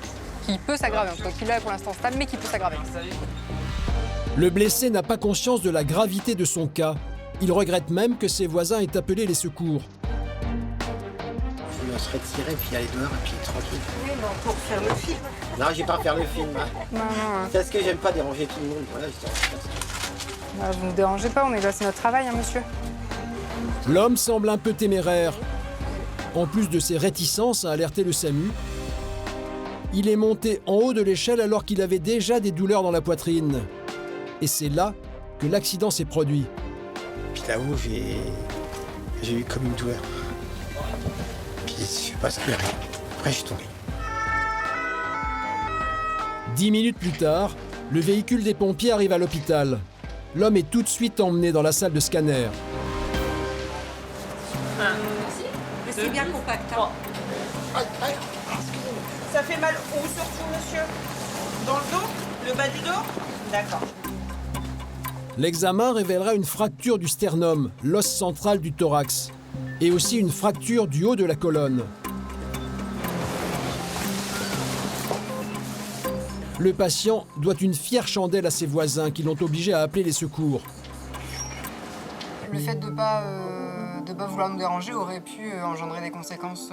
C: qui peut s'aggraver. En tout cas, qui là est pour l'instant stable, mais qui peut s'aggraver.
F: Le blessé n'a pas conscience de la gravité de son cas. Il regrette même que ses voisins aient appelé les secours.
U: On se retirer, puis aller dehors, et puis tranquille.
M: Oui, non, pour faire le film.
U: Non, je vais pas faire le film. Hein.
C: Non.
U: C'est parce que j'aime pas déranger tout le monde. Voilà,
C: Vous ne nous dérangez pas, on est là, c'est notre travail, hein, monsieur.
F: L'homme semble un peu téméraire. En plus de ses réticences à alerter le SAMU, il est monté en haut de l'échelle alors qu'il avait déjà des douleurs dans la poitrine. Et c'est là que l'accident s'est produit.
U: Puis là-haut, j'ai eu comme une douleur. Puis je sais pas ce qu'il y a. Après, je suis tombé.
F: 10 minutes plus tard, le véhicule des pompiers arrive à l'hôpital. L'homme est tout de suite emmené dans la salle de scanner.
M: Mais c'est bien compact. Hein. Ça fait mal où surtout, monsieur? Dans le dos? Le bas du dos? D'accord.
F: L'examen révélera une fracture du sternum, l'os central du thorax, et aussi une fracture du haut de la colonne. Le patient doit une fière chandelle à ses voisins qui l'ont obligé à appeler les secours.
C: Le fait de ne pas vouloir nous déranger aurait pu engendrer des conséquences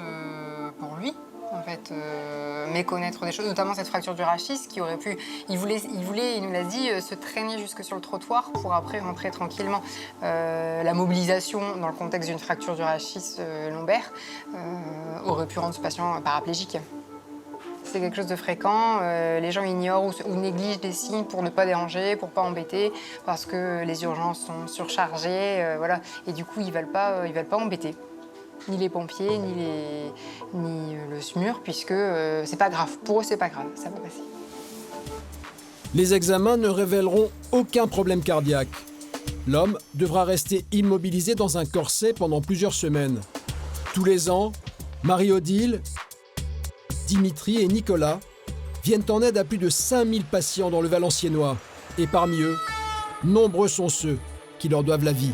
C: pour lui. En fait, méconnaître des choses, notamment cette fracture du rachis qui aurait pu... Il voulait, il nous l'a dit, se traîner jusque sur le trottoir pour après rentrer tranquillement. La mobilisation dans le contexte d'une fracture du rachis lombaire aurait pu rendre ce patient paraplégique. C'est quelque chose de fréquent, les gens ignorent ou négligent des signes pour ne pas déranger, pour ne pas embêter, parce que les urgences sont surchargées, voilà, et du coup ils veulent pas embêter. Ni les pompiers, ni le SMUR, puisque c'est pas grave. Pour eux, c'est pas grave, ça va passer.
F: Les examens ne révéleront aucun problème cardiaque. L'homme devra rester immobilisé dans un corset pendant plusieurs semaines. Tous les ans, Marie-Odile, Dimitri et Nicolas viennent en aide à plus de 5000 patients dans le Valenciennois. Et parmi eux, nombreux sont ceux qui leur doivent la vie.